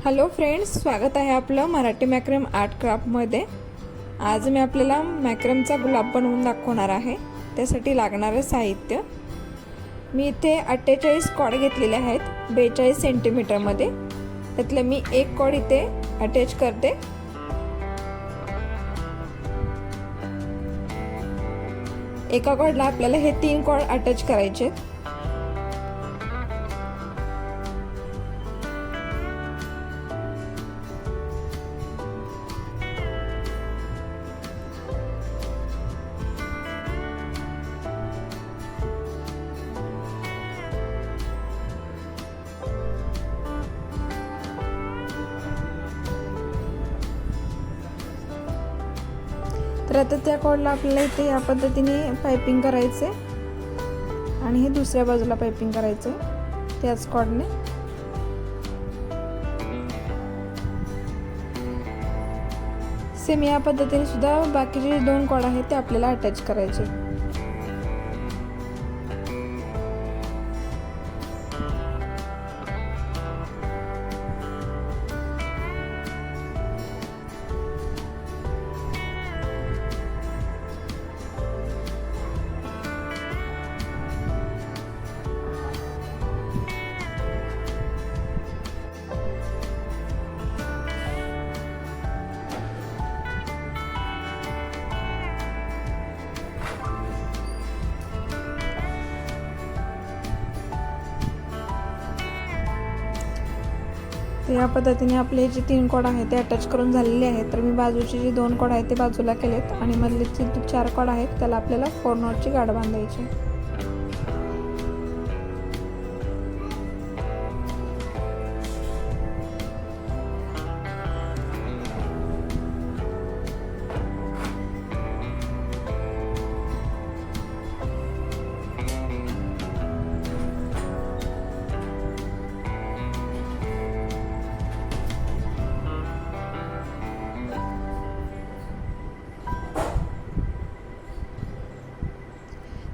Hello friends, स्वागत आहे आपलं मराठी मॅक्रम आर्ट क्राफ्टमध्ये। आज मी आपल्याला मॅक्रमचा गुलाब बनवून दाखवणार आहे। त्यासाठी लागणारे साहित्य मी इथे 48 कॉर्ड घेतलेले आहेत 42 सेंटीमीटर मध्ये। त्यातले मी एक कॉर्ड इथे अटॅच करते। एका कॉर्डला आपल्याला हे 3 कॉर्ड अटॅच करायचे आहेत। तर आता त्या कॉर्डला आपल्याला इथे या पद्धतीने पाइपिंग करायचे आणि हे दुसऱ्या बाजूला पाइपिंग करायचे त्याच कॉर्डने। सेम या पद्धतीने सुद्धा बाकीचे 2 कॉर्ड आहेत ते आपल्याला अटॅच करायचे। या पद्धतीने आपले जे 3 कॉर्ड आहेत ते अटॅच करून झालेले आहेत। तर मी बाजूचे जे 2 कॉर्ड आहेत ते बाजूला केलेत आणि मधले जे 4 कॉर्ड आहेत त्याला आपल्याला 4 नॉटची गाठ बांधायची।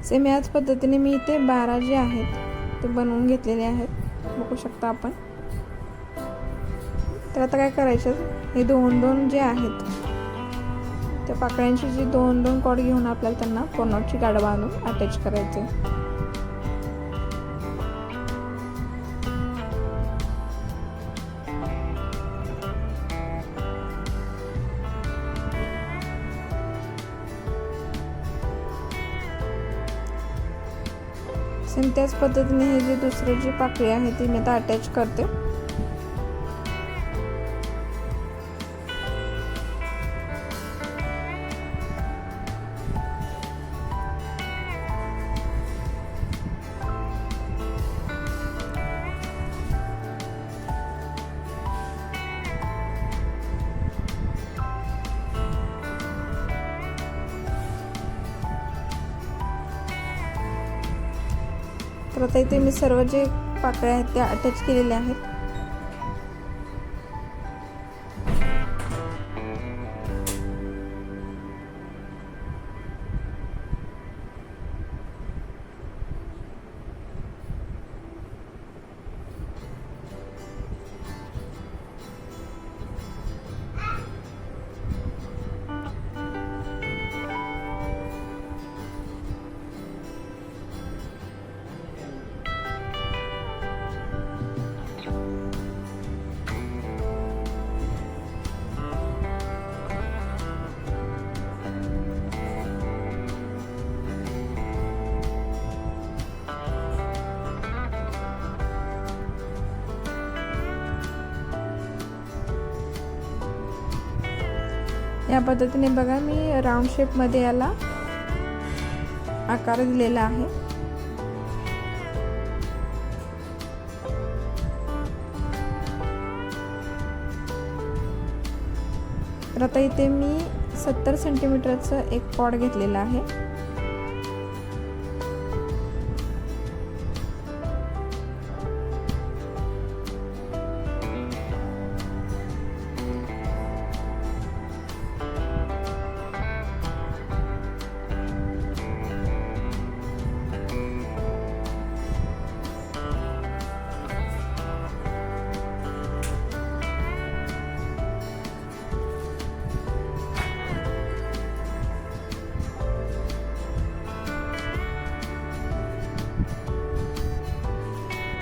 सेम याच पद्धतीने मी इथे 12 जे आहेत ते बनवून घेतलेले आहेत, बघू शकता आपण। तर आता काय करायचं, हे 2 जे आहेत त्या पाकळ्यांची जी 2 कॉर्ड घेऊन आपल्याला त्यांना 4 नॉटची गाठ बांधून अटॅच करायचे। सेम त्याच पद्धतीने हे जे दुसरे जी पाकळी आहे ती मी आता अटॅच करते। तर आता इथे मी सर्व जे पाकळ्या आहेत त्या अटॅच केलेल्या आहेत। या पद्धतीने बघा मी राउंड शेप मध्ये याला आकार दिलेला आहे। तर आता इथे मी 70 सेंटीमीटरचं एक कॉर्ड घेतलेला आहे।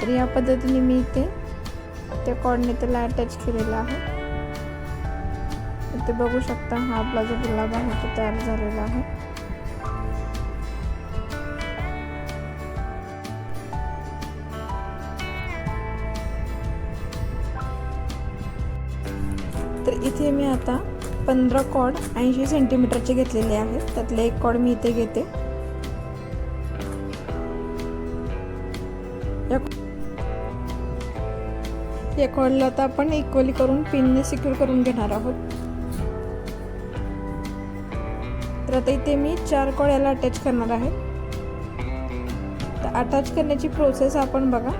तर या पद्धतीने मी इथे त्या कॉर्डने त्याला अटॅच केलेला आहे. इथे बघू शकता हा आपला जो गुलाब आहे तो तयार झालेला आहे. तर इथे मी आता 15 कॉर्ड 80 सेंटीमीटरचे घेतलेले आहेत. त्यातले एक कॉर्ड मी इथे घेते. या कॉर्डला आता आपण इक्वली करून पिनने सिक्युअर करून घेणार आहोत. तर आता इथे मी 4 कॉर्ड याला अटॅच करणार आहे. तर अटॅच करण्याची प्रोसेस आपण बघा.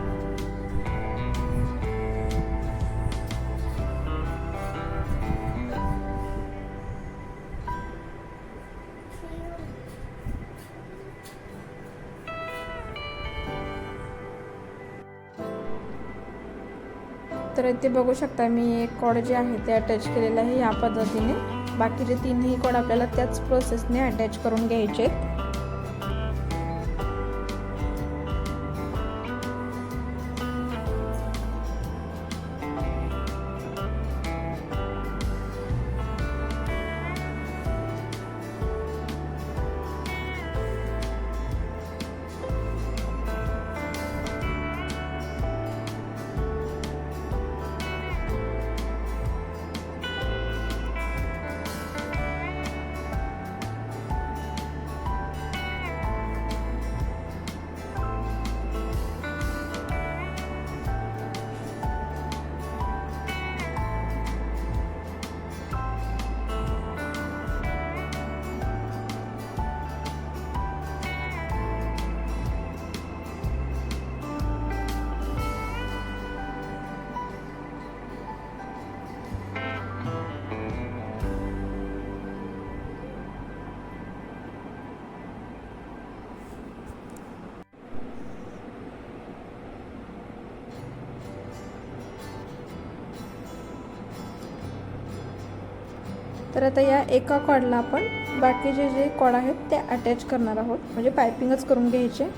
तर इथे बघू शकता मी एक कॉर्ड जे आहे ते अटॅच केलेलं आहे या पद्धतीने. बाकीचे 3ही कॉर्ड आपल्याला त्याच प्रोसेसने अटॅच करून घ्यायचे आहेत. तर आता या एका कॉर्डला आपण बाकीचे जे कॉर्ड आहेत ते अटॅच करणार आहोत, म्हणजे पायपिंगच करून घ्यायचे.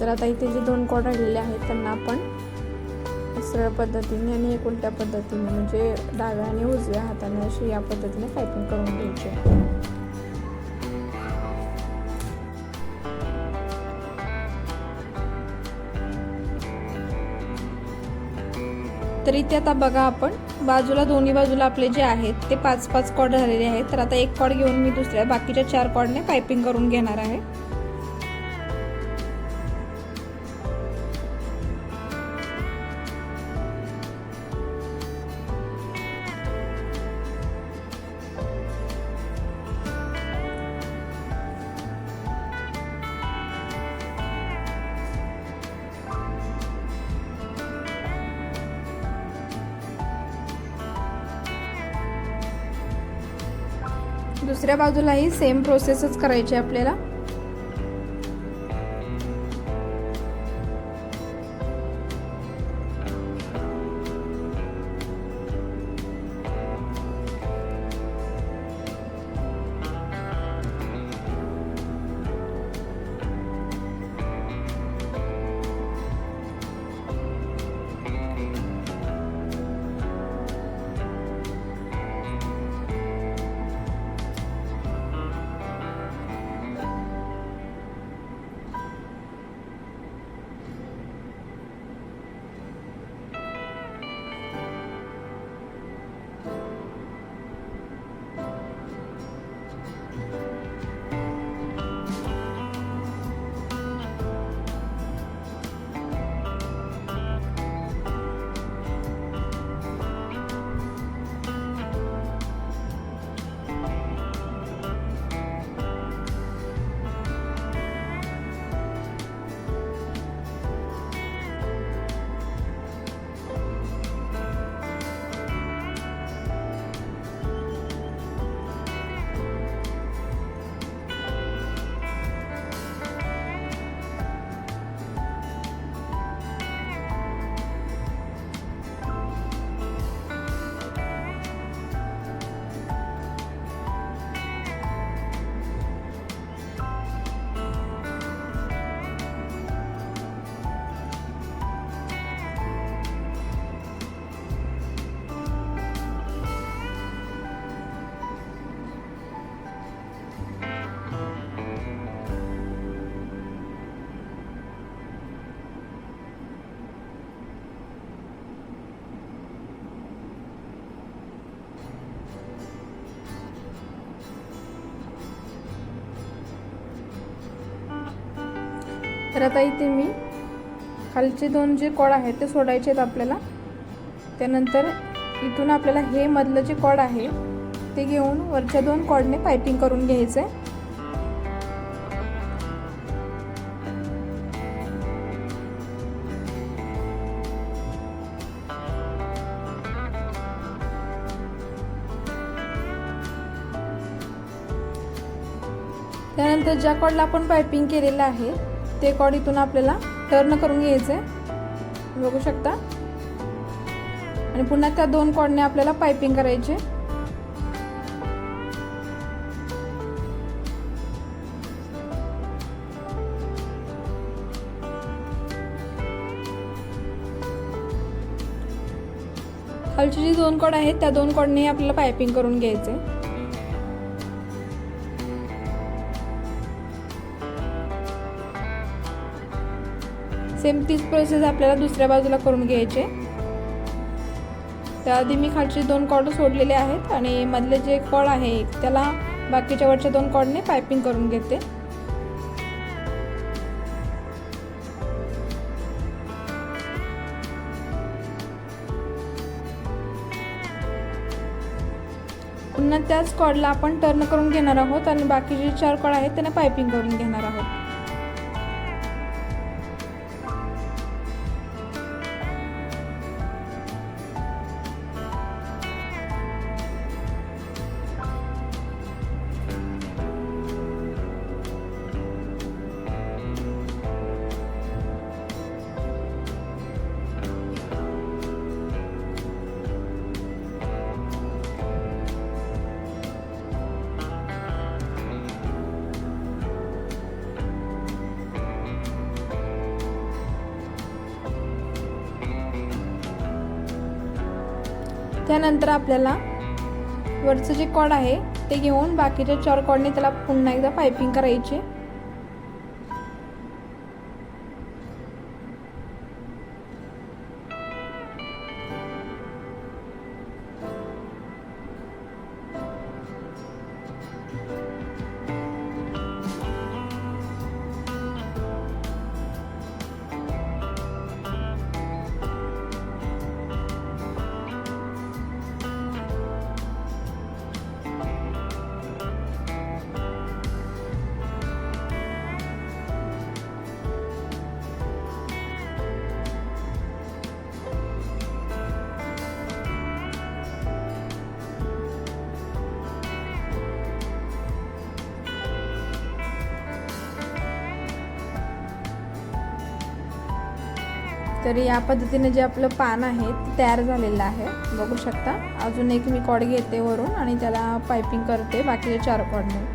तर आता इथे जे 2 कॉर्ड राहिलेले आहेत त्यांना आपण सरळ पद्धतीने आणि एक उलट्या पद्धतीने, म्हणजे डाव्या आणि उजव्या हाताने अशी या पद्धतीने पायपिंग करून घ्यायची. तर इथे आता बघा आपण बाजूला दोन्ही बाजूला आपले जे आहेत ते 5-5 कॉर्ड झालेले आहेत. तर आता एक कॉर्ड घेऊन मी दुसऱ्या बाकीच्या 4 कॉर्डने पायपिंग करून घेणार आहे. दुसऱ्या बाजूलाही सेम प्रोसेसच करायची आपल्याला. तर आता इथे मी खालचे 2 जे कॉर्ड आहेत ते सोडायचे आहेत आपल्याला। त्यानंतर इथून आपल्याला हे मधलं जे कॉर्ड आहे ते घेऊन वरच्या 2 कॉर्डने पाइपिंग करून घ्यायचं आहे। त्यानंतर ज्या कॉर्डला आपण पाइपिंग केलेलं आहे ते कॉर्ड इथून आपल्याला टर्न करून घ्यायचे आहे, बघू शकता। आणि पुन्हा त्या 2 कॉर्डने आपल्याला पाइपिंग करायचे। खालची जी 2 कॉर्ड आहेत त्या 2 कॉर्डने आपल्याला पाइपिंग करून घ्यायचे। सेम तीच प्रोसेस आपल्याला दुसऱ्या बाजूला करून घ्यायचे। त्याआधी मी खालचे 2 कॉर्ड सोडलेले आहेत आणि मधले जे कॉर्ड आहे त्याला बाकीच्या वरच्या 2 कॉर्डने पाइपिंग करून घेते। पुन्हा त्याच कॉर्डला आपण टर्न करून घेणार आहोत आणि बाकीचे 4 कॉर्ड आहेत त्यांना पाइपिंग करून घेणार आहोत। त्यानंतर आपल्याला वरचं जे कॉर्ड आहे ते घेऊन बाकीच्या 4 कॉर्डने त्याला पुन्हा एकदा पाइपिंग करायची। तर या पद्धतीने जे आपलं पान आहे ते तयार झालेलं आहे, बघू शकता। अजून एक मी कॉर्ड घेते वरून आणि त्याला पाइपिंग करते बाकीच्या 4 कॉर्डने।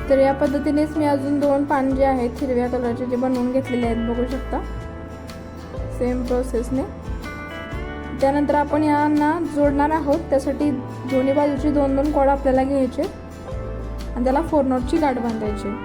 तर या पद्धतीनेच मी अजून 2 पान जे आहेत हिरव्या कलरचे जे बनवून घेतलेले आहेत, बघू शकता, सेम प्रोसेसने। त्यानंतर आपण यांना जोडणार आहोत, त्यासाठी दोन्ही बाजूचे 2-2 कॉर्ड आपल्याला घ्यायचे आणि त्याला 4 नॉटची गाठ बांधायची।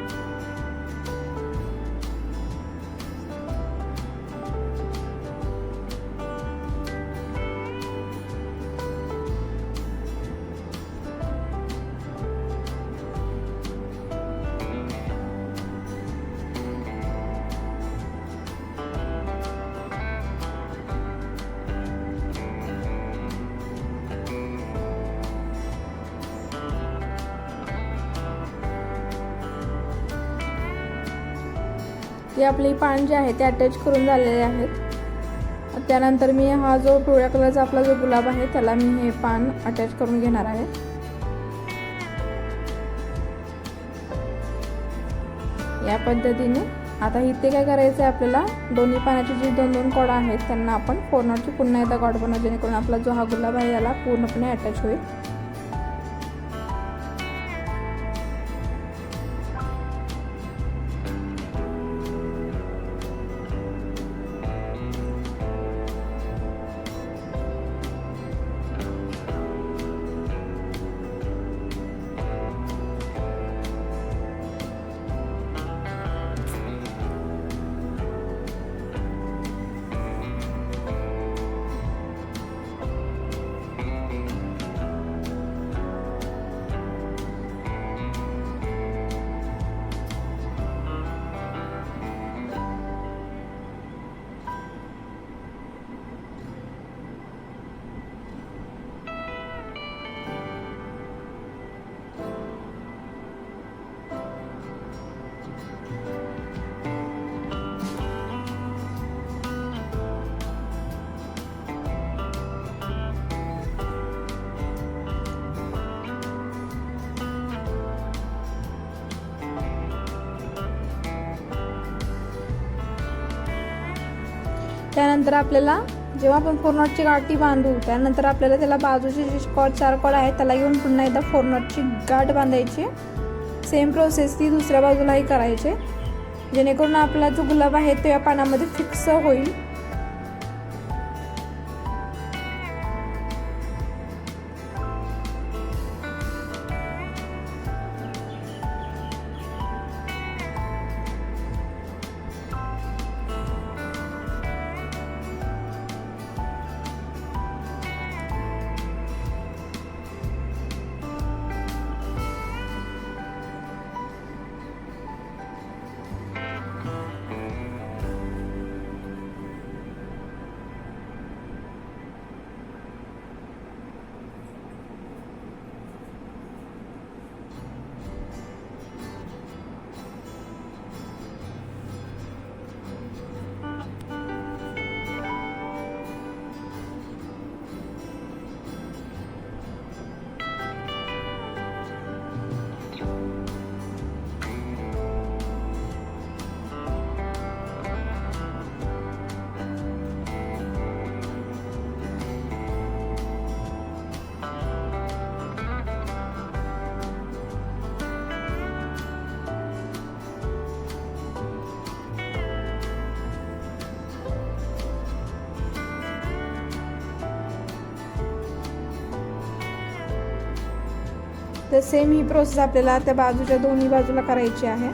हे आपले पान जे आहे ते अटॅच करून झालेले आहेत। त्यानंतर मी हा जो पिवळ्या कलरचा आपला जो गुलाब आहे त्याला मी हे पान अटॅच करून घेणार आहे। या पद्धतीने आता इथे काय करायचं आहे, आपल्याला दोन्ही पानाची जी दोन दोन कोडा आहेत त्यांना आपण 4 नॉटची पुन्हा एकदा गॉड बनवू, जेणेकरून आपला जो हा गुलाब आहे याला पूर्णपणे अटॅच होईल। त्यानंतर आपल्याला जेव्हा आपण 4 नॉटची गाठी बांधू त्यानंतर आपल्याला त्याला बाजूचे जे 4 कॉड आहेत त्याला घेऊन पुन्हा एकदा 4 नॉटची गाठ बांधायची। सेम प्रोसेस ती दुसऱ्या बाजूलाही करायची, जेणेकरून आपला जो गुलाब आहे तो या पानामध्ये फिक्स होईल। तर सेम ही प्रोसेस आपल्याला त्या बाजूच्या दोन्ही बाजूला करायची आहे।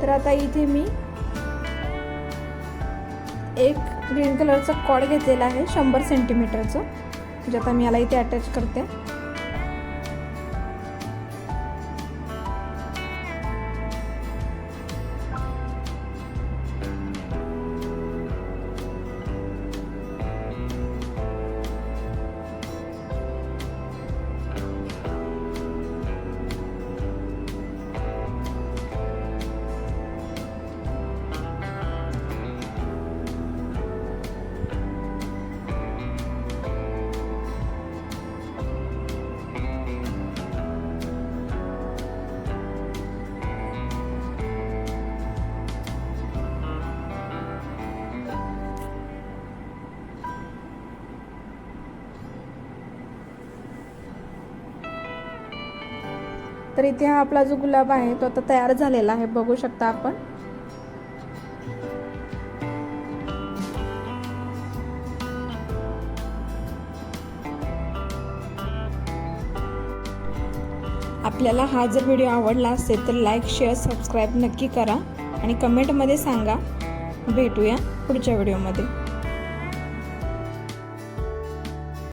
तर आता इथे मी एक ग्रीन कलरचा कॉर्ड घेतलेला आहे 100 सेंटीमीटरचं, जे आता मी याला इथे अटॅच करते। तर इथे हा आपला जो गुलाब आहे तो आता तयार झालेला आहे, बघू शकता आपण। आपल्याला हा जर व्हिडिओ आवडला असेल तर लाईक शेअर सबस्क्राईब नक्की करा आणि कमेंटमध्ये सांगा. भेटूया पुढच्या व्हिडिओमध्ये.